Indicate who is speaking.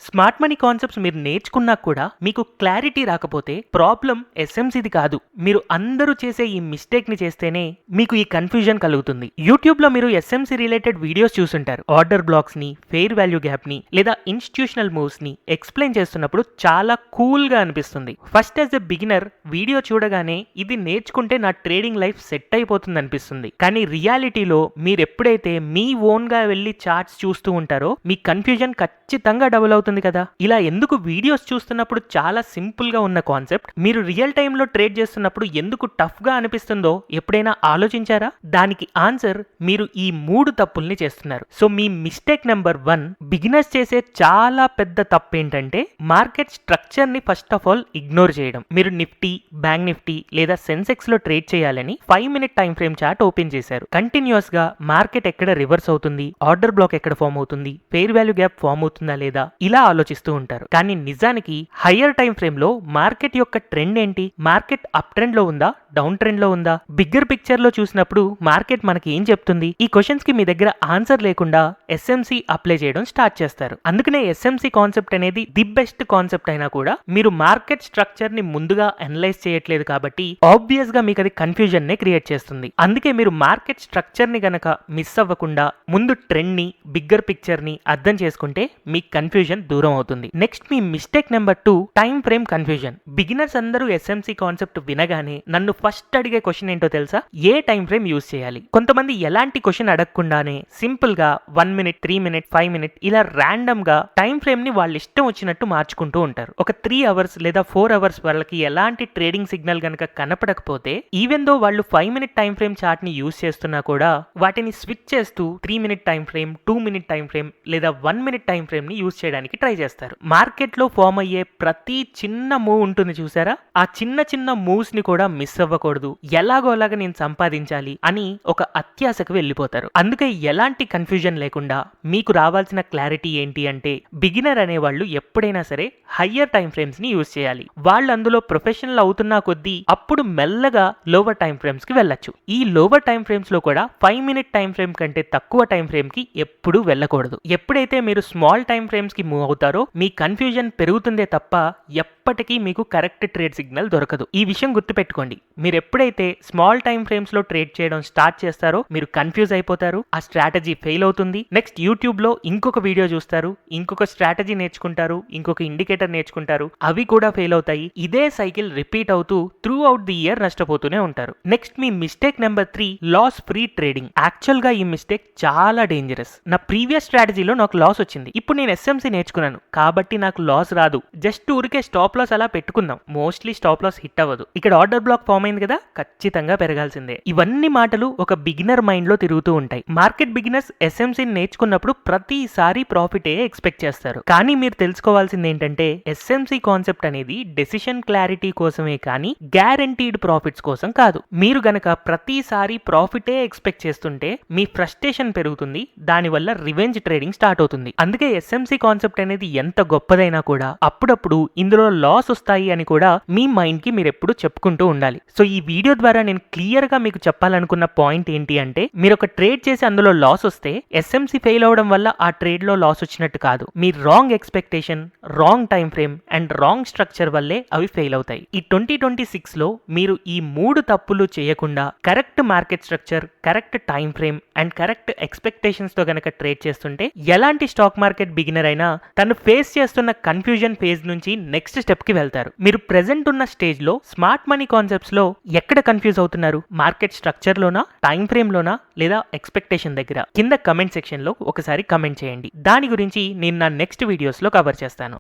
Speaker 1: Smart money concepts మీరు నేర్చుకున్నా కూడా మీకు క్లారిటీ రాకపోతే ప్రాబ్లం ఎస్ఎంసీది కాదు. మీరు అందరూ చేసే ఈ మిస్టేక్ ని చేస్తేనే మీకు ఈ కన్ఫ్యూజన్ కలుగుతుంది. యూట్యూబ్ లో మీరు ఎస్ఎంసీ రిలేటెడ్ వీడియోస్ చూసుంటారు. ఆర్డర్ బ్లాక్స్ ని, ఫెయిర్ వాల్యూ గ్యాప్ ని లేదా ఇన్స్టిట్యూషనల్ మూవ్స్ ని ఎక్స్ప్లెయిన్ చేస్తున్నప్పుడు చాలా కూల్ గా అనిపిస్తుంది. First as a beginner video చూడగానే ఇది నేర్చుకుంటే నా ట్రేడింగ్ లైఫ్ సెట్ అయిపోతుంది అనిపిస్తుంది. కానీ రియాలిటీలో మీరు ఎప్పుడైతే మీ ఓన్ గా వెళ్ళి చార్ట్స్ చూస్తూ ఉంటారో మీ కన్ఫ్యూజన్ ఖచ్చితంగా డబుల్ అవుతుంది కదా. ఇలా ఎందుకు వీడియోస్ చూస్తున్నప్పుడు చాలా సింపుల్ గా ఉన్న కాన్సెప్ట్ మీరు రియల్ టైమ్ లో ట్రేడ్ చేస్తున్నప్పుడు ఎందుకు టఫ్ గా అనిపిస్తుందో ఎప్పుడైనా ఆలోచించారా? దానికి ఆన్సర్ మీరు ఈ 3 తప్పుల్ని చేస్తున్నారు. సో మీ మిస్టేక్ నెంబర్ 1, బిగినర్స్ చేసే చాలా పెద్ద తప్పు ఏంటంటే మార్కెట్ స్ట్రక్చర్ ని ఫస్ట్ ఆఫ్ ఆల్ ఇగ్నోర్ చేయడం. మీరు నిఫ్టీ, బ్యాంక్ నిఫ్టీ లేదా సెన్సెక్స్ లో ట్రేడ్ చేయాలని 5 minute time frame chart open చేశారు. కంటిన్యూస్ గా మార్కెట్ ఎక్కడ రివర్స్ అవుతుంది, ఆర్డర్ బ్లాక్ ఎక్కడ ఫామ్ అవుతుంది, ఫెయిర్ వాల్యూ గ్యాప్ ఫామ్ అవుతుందా లేదా ఇలా ఆలోచిస్తూ ఉంటారు. కానీ నిజానికి హయ్యర్ టైం ఫ్రేమ్ లో మార్కెట్ యొక్క ట్రెండ్ ఏంటి? మార్కెట్ అప్ ట్రెండ్ లో ఉందా, డౌన్ ట్రెండ్ లో ఉందా? బిగ్గర్ పిక్చర్ లో చూసినప్పుడు మార్కెట్ మనకి ఏం చెప్తుంది? ఈ క్వశ్చన్స్ కి మీ దగ్గర ఆన్సర్ లేకుండా ఎస్ఎంసీ అప్లై చేయడం స్టార్ట్ చేస్తారు. అందుకనే ఎస్ఎంసీ కాన్సెప్ట్ అనేది ది బెస్ట్ కాన్సెప్ట్ అయినా కూడా మీరు మార్కెట్ స్ట్రక్చర్ ని ముందుగా అనలైజ్ చేయట్లేదు కాబట్టి ఆబ్వియస్ గా మీకు అది కన్ఫ్యూజన్ నే క్రియేట్ చేస్తుంది. అందుకే మీరు మార్కెట్ స్ట్రక్చర్ ని గనక మిస్ అవ్వకుండా ముందు ట్రెండ్ ని, బిగ్గర్ పిక్చర్ ని అర్థం చేసుకుంటే మీ కన్ఫ్యూజన్ దూరం అవుతుంది. నెక్స్ట్ మీ mistake number 2, time frame confusion. Beginners అందరూ ఎస్ఎంసీ కాన్సెప్ట్ వినగానే నన్ను ఫస్ట్ అడిగే క్వశ్చన్ ఏంటో తెలుసా? ఏ టైం ఫ్రేమ్ యూజ్ చేయాలి? కొంతమంది ఎలాంటి క్వశ్చన్ అడగకుండానే సింపుల్ గా 1 మినిట్, 3 మినిట్, 5 మినిట్ ఇలా ర్యాండమ్ గా టైం ఫ్రేమ్ ని వాళ్ళ ఇష్టం వచ్చినట్టు మార్చుకుంటూ ఉంటారు. ఒక 3 అవర్స్ లేదా 4 అవర్స్ వాళ్ళకి ఎలాంటి ట్రేడింగ్ సిగ్నల్ గనక కనపడకపోతే ఈవెన్ దో వాళ్ళు 5 మినిట్ టైం ఫ్రేమ్ చార్ట్ ని యూజ్ చేస్తున్నా కూడా వాటిని స్విచ్ చేస్తూ 3 minute time frame, 2 minute time frame లేదా 1 మినిట్ టైం ఫ్రేమ్ ని యూజ్ చేయడానికి ట్రై చేస్తారు. మార్కెట్ లో ఫామ్ అయ్యే ప్రతి చిన్న మూవ్ ఉంటుంది చూసారా? ఆ చిన్న చిన్న మూవ్స్ ని కూడా మిస్ అవ్వకూడదు, ఎలాగోలాగా నేను సంపాదించాలి అని ఒక అత్యాశకు వెళ్ళిపోతారు. అందుకే ఎలాంటి కన్ఫ్యూజన్ లేకుండా మీకు రావాల్సిన క్లారిటీ ఏంటి అంటే బిగినర్ అనేవాళ్ళు ఎప్పుడైనా సరే హయ్యర్ టైం ఫ్రేమ్స్ ని యూజ్ చేయాలి. వాళ్ళు అందులో ప్రొఫెషనల్ అవుతున్నా కొద్దీ అప్పుడు మెల్లగా లోవర్ టైం ఫ్రేమ్స్ కి వెళ్ళొచ్చు. ఈ లోవర్ టైం ఫ్రేమ్స్ లో కూడా 5 మినిట్ టైం ఫ్రేమ్ కంటే తక్కువ టైం ఫ్రేమ్ కి ఎప్పుడూ వెళ్ళకూడదు. ఎప్పుడైతే మీరు స్మాల్ టైం ఫ్రేమ్స్ కి మూవ్ అవుతారో మీ కన్ఫ్యూజన్ పెరుగుతుందే తప్ప ఎప్పటికీ మీకు కరెక్ట్ ట్రేడ్ సిగ్నల్ దొరకదు. ఈ విషయం గుర్తుపెట్టుకోండి. మీరు ఎప్పుడైతే స్మాల్ టైం ఫ్రేమ్స్ లో ట్రేడ్ చేయడం స్టార్ట్ చేస్తారో మీరు కన్ఫ్యూజ్ అయిపోతారు, ఆ స్ట్రాటజీ ఫెయిల్ అవుతుంది. నెక్స్ట్ యూట్యూబ్ లో ఇంకొక వీడియో చూస్తారు, ఇంకొక స్ట్రాటజీ నేర్చుకుంటారు, ఇంకొక ఇండికేటర్ నేర్చుకుంటారు, అవి కూడా ఫెయిల్ అవుతాయి. ఇదే సైకిల్ రిపీట్ అవుతూ త్రూ అవుట్ ది ఇయర్ నష్టపోతూనే ఉంటారు. నెక్స్ట్ మీ mistake number 3, loss free trading. Actual గా ఈ మిస్టేక్ చాలా డేంజరస్. నా ప్రీవియస్ స్ట్రాటజీలో నాకు లాస్ వచ్చింది. ఇప్పుడు నేను ఎస్ఎంసీ నేర్చుకున్నాను కాబట్టి నాకు లాస్ రాదు. జస్ట్ ఊరికే స్టాప్ లాస్ అలా పెట్టుకుందాం. మోస్ట్లీ స్టాప్ లాస్ హిట్ అవ్వదు. ఇక్కడ ఆర్డర్ బ్లాక్ ఫామ్ అయింది కదా, ఖచ్చితంగా పెరగాల్సిందే. ఇవన్నీ మాటలు ఒక బిగినర్ మైండ్ లో తిరుగుతూ ఉంటాయి. మార్కెట్ బిగినర్స్ ఎస్ఎంసీ నేర్చుకున్నప్పుడు ప్రతిసారి ప్రాఫిట్ ఎక్స్పెక్ట్ చేస్తారు. కానీ మీరు తెలుసుకోవాల్సింది ఏంటంటే ఎస్ఎంసీ కాన్సెప్ట్ అనేది డెసిషన్ క్లారిటీ కోసమే కానీ గ్యారంటీడ్ ప్రాఫిట్స్ కోసం కాదు. మీరు గనక ప్రతిసారి ప్రాఫిటే ఎక్స్పెక్ట్ చేస్తుంటే మీ ఫ్రస్ట్రేషన్ పెరుగుతుంది, దానివల్ల రివెంజ్ ట్రేడింగ్ స్టార్ట్ అవుతుంది. అందుకే ఎస్ఎంసీ కాన్సెప్ట్ అనేది ఎంత గొప్పదైనా కూడా అప్పుడప్పుడు ఇందులో లాస్ వస్తాయి అని కూడా మీ మైండ్ కి మీరు ఎప్పుడు చెప్పుకుంటూ ఉండాలి. సో ఈ వీడియో ద్వారా నేను క్లియర్ గా మీకు చెప్పాలనుకున్న పాయింట్ ఏంటి అంటే మీరు ఒక ట్రేడ్ చేసి అందులో లాస్ వస్తే ఎస్ఎంసీ ఫెయిల్ అవడం వల్ల ఆ ట్రేడ్ లో లాస్ వచ్చినట్టు కాదు. Me wrong expectation, wrong time frame and wrong structure వల్లే అవి ఫెయిల్ అవుతాయి. ఈ 2026 లో మీరు ఈ 3 తప్పులు చేయకుండా correct market structure, correct time frame and correct expectations తో గనక ట్రేడ్ చేస్తుంటే ఎలాంటి స్టాక్ మార్కెట్ బిగినర్ అయినా తను ఫేస్ చేస్తున్న కన్ఫ్యూజన్ ఫేజ్ నుంచి నెక్స్ట్ స్టెప్ కి వెళ్తారు. మీరు ప్రెసెంట్ ఉన్న స్టేజ్ లో స్మార్ట్ మనీ కాన్సెప్ట్స్ లో ఎక్కడ కన్ఫ్యూజ్ అవుతున్నారు? మార్కెట్ స్ట్రక్చర్ లోనా, టైం ఫ్రేమ్ లోనా లేదా ఎక్స్పెక్టేషన్ దగ్గర? కింద కమెంట్ సెక్షన్ లో ఒకసారి కమెంట్ చేయండి. దాని గురించి నేను నా నెక్స్ట్ వీడియోస్ లో కవర్ చేస్తాను.